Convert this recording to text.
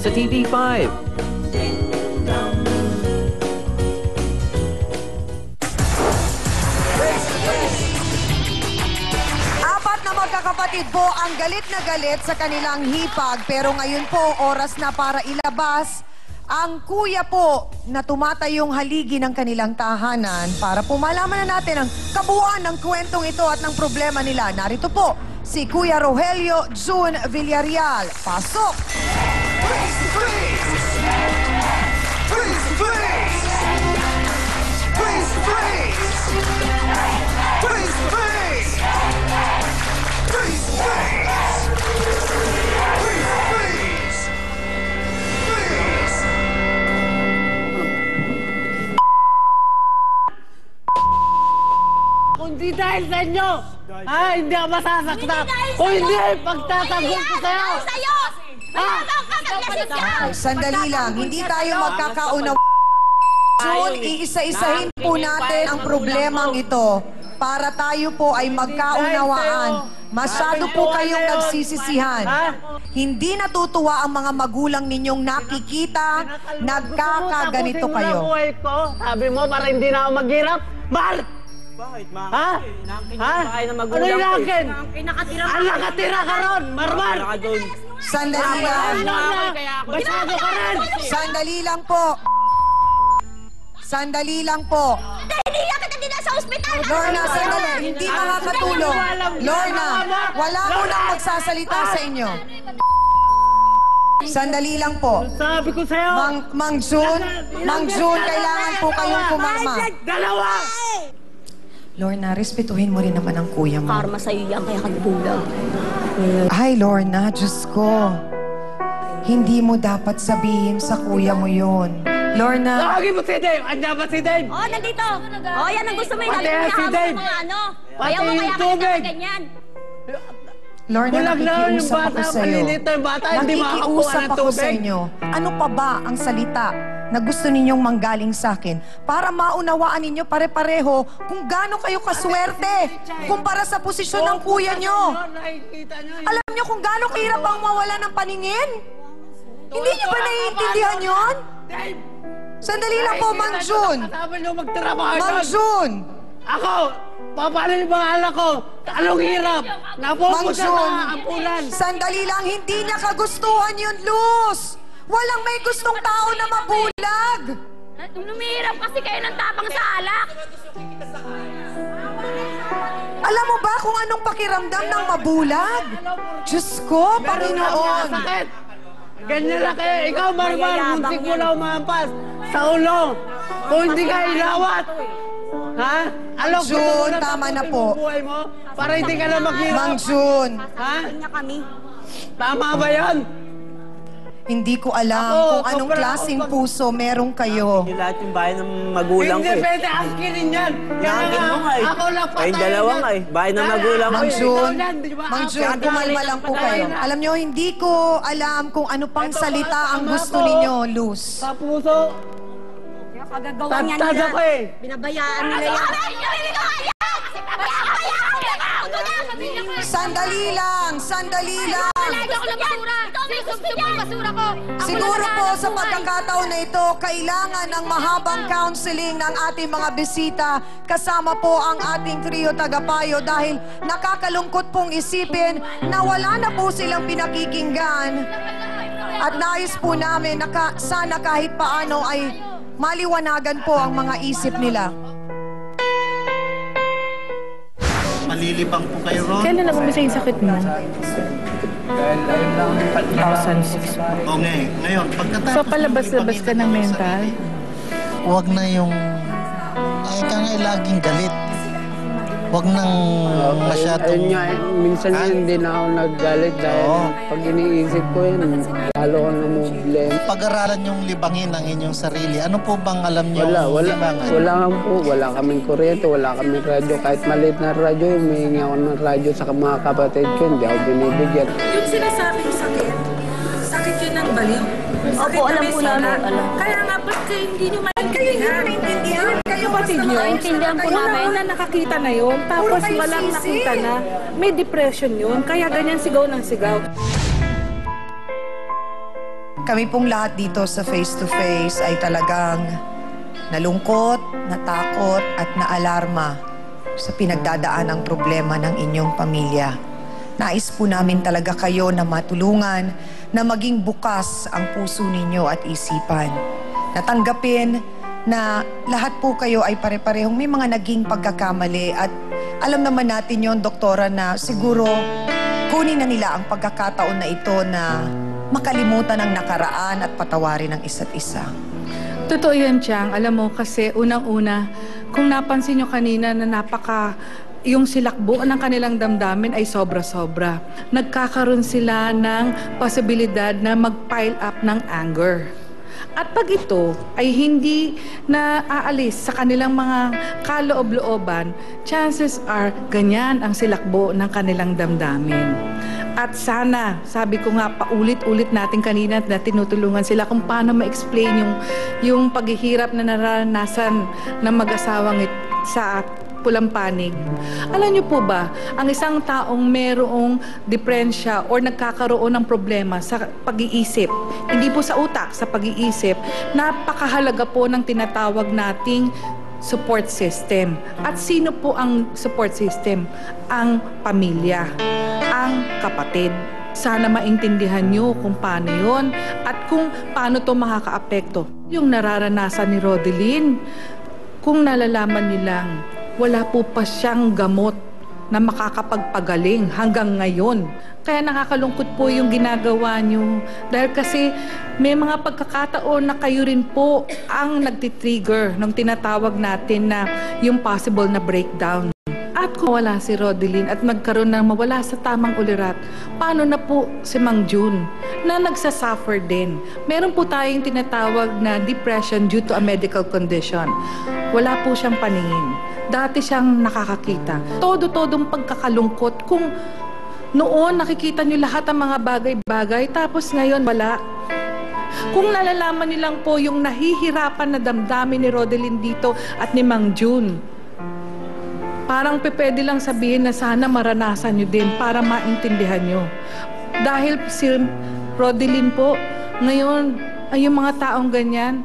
sa TV5. Apat na magkakapatid po ang galit na galit sa kanilang hipag. Pero ngayon po, oras na para ilabas ang kuya po na tumatayong haligi ng kanilang tahanan para po malaman na natin ang kabuuan ng kwentong ito at ng problema nila. Narito po si Kuya Rogelio June Villarreal. Pasok! Freeze! Freeze! Freeze! Freeze! Freeze! Freeze! Freeze! Freeze! Freeze! Freeze! Hindi dahil sa inyo! Hindi ako masasaktan! Kung hindi, pagtatanggol ko sa'yo! Sandali lang, hindi tayo magkakaunaw. June, iisa-isahin po natin ang problemang ito para tayo po ay magkaunawaan. Masyado po kayong nagsisisihan. Hindi natutuwa ang mga magulang ninyong nakikita, nagkakaganito kayo. Sabi mo, para hindi na ako maghirap? Mahal! Bakit, ma? Ha? Bahay na magulang Ano ko. inakin? Ang nakatira ka ron, Marmar! Sandali lang. Masyado ka rin! Sandali lang po. Sandali lang po. Hinihiya kita din sa ospital! Lorna, sandali. Hindi makakatulong. Lorna, wala ko nang magsasalita sa inyo. Sandali lang po. Sabi ko sa'yo! Mang June, kailangan po kayong kumarma. Dalawa! Lorna, respetuhin mo rin naman ang kuya mo. Karma sa'yo yan, kaya kagbulag. Ay, Lorna, Diyos ko. Hindi mo dapat sabihin sa kuya mo yun. Lorna. Tawagin mo si Dave! Andiyan ba si Dave? Oh, nandito! Oh, yan ang gusto mo yung Pati nalang si Dave. mga ano. Pati Kaya mo yung kaya tubig. ka ganyan. Lorna, Bulag na yung nakikiusap bata, ako sa'yo. maliliit na yung bata, hindi makakakuha Nakikiusap ng ako sa tubig. inyo. Ano pa ba ang salita na gusto ninyong manggaling sa akin para maunawaan ninyo pare-pareho kung gaano kayo kaswerte kumpara sa posisyon ng kuya nyo? Alam nyo kung gaano kahirap ang mawala ng paningin? Hindi nyo ba naiintindihan yun? Sandali lang po, Mang June. Kasama nyo magtrabaho Mang doon. June. Ako, paano yung mga anak ko? Anong hirap? Mang Napupunta June. sa ambulan. Sandali lang, hindi niya kagustuhan yun, Luz. Walang may gustong tao na mabulag. Lumihirap kasi kayo ng tapang sa alak. Alam mo ba kung anong pakiramdam ng mabulag? Diyos ko, Panginoon. Sakit. Ganyan lang kayo. Ikaw, Marmar, muntik mo na umampas sa ulo. Kung hindi ka ilawat. Ha? Alam ko June, tama na po. buhay mo para hindi ka na maghirap. Mang June, Ha? Kanya kami. Tama ba yan? hindi ko alam kung anong klaseng puso meron kayo. Yung lahat yung bahay ng magulang ko Hindi eh. pwede askinin yan. Nakakit mo nga eh. Ako lang Kayong dalawa nga eh. Bahay ng magulang ko Mang eh. June, Mang June, kumalma lang po kayo. Alam nyo, hindi ko alam kung ano pang salita ang gusto ninyo, Luz. Sa puso. Kaya pagagawa niya Tagtag nila. ako eh. Binabayaan nila yan. Sandali lang, sandali lang. Siguro po sa pagkakataon na ito, kailangan ng mahabang counseling ng ating mga bisita kasama po ang ating trio tagapayo dahil nakakalungkot pong isipin na wala na po silang pinakikinggan. At nais po namin na sana kahit paano ay maliwanagan po ang mga isip nila. Malilibang po kayo ron? Kailan nag-umpisa yung sakit mo? 2006. Okay, ngayon, pagkatapos... So, palabas-labas ka ng mental? Huwag na yung... Ay, ka nga laging galit. Huwag nang masyadong... Ayun nga, minsan hindi na ako naggalit dahil pag iniisip ko yun, lalo ko namumblem. Pag-aralan yung libangin ang inyong sarili. Ano po bang alam niyo libangan? Wala nga po. Wala kaming kuryente, wala kaming radyo. Kahit maliit na radyo, humihingi ako ng radyo sa mga kapatid ko, hindi ako binibigyan. Yung sinasabing sakit yun ng baliw. Opo, alam po namin. Kaya nga, ba't kayo hindi nyo maintindihan? Kayo Kapatid nyo, naintindihan po namin na nakakita na yun, tapos kayo walang sisi. nakita na, may depression yun, kaya ganyan sigaw ng sigaw. Kami pong lahat dito sa Face to Face ay talagang nalungkot, natakot at naalarma sa pinagdadaanang problema ng inyong pamilya. Nais po namin talaga kayo na matulungan na maging bukas ang puso ninyo at isipan. Natanggapin na lahat po kayo ay pare-parehong may mga naging pagkakamali at alam naman natin yon, Doktora, na siguro kunin na nila ang pagkakataon na ito na makalimutan ang nakaraan at patawarin ang isa't isa. Totoo yan, Chang. Alam mo, kasi unang-una, kung napansin nyo kanina na yung silakbo ng kanilang damdamin ay sobra-sobra. Nagkakaroon sila ng posibilidad na mag-pile up ng anger. At pag ito ay hindi na aalis sa kanilang mga kaloob-looban, chances are ganyan ang silakbo ng kanilang damdamin. At sana, sabi ko nga, paulit-ulit natin kanina na tinutulungan sila kung paano ma-explain yung paghihirap na naranasan ng mag-asawang sa pulang panig. Alam niyo po ba, ang isang taong merong depresya or nagkakaroon ng problema sa pag-iisip, hindi po sa utak, sa pag-iisip, napakahalaga po ng tinatawag nating support system. At sino po ang support system? Ang pamilya, ang kapatid. Sana maintindihan nyo kung paano yun at kung paano to makakaapekto. Yung nararanasan ni Rodeline, kung nalalaman nilang wala po pa siyang gamot na makakapagpagaling hanggang ngayon. Kaya nakakalungkot po yung ginagawa niyo. Dahil kasi may mga pagkakataon na kayo rin po ang nagtitrigger ng tinatawag natin na yung possible na breakdown. At kung wala si Rodeline at magkaroon ng mawala sa tamang ulirat, paano na po si Mang June na nagsasuffer din? Meron po tayong tinatawag na depression due to a medical condition. Wala po siyang paningin. Dati siyang nakakakita. Todo-todong pagkakalungkot. Kung noon nakikita niyo lahat ang mga bagay-bagay, tapos ngayon wala. Kung nalalaman niyo lang po yung nahihirapan na damdamin ni Rodeline dito at ni Mang June, parang pwede lang sabihin na sana maranasan niyo din para maintindihan niyo. Dahil si Rodeline po, ngayon, ay yung mga taong ganyan,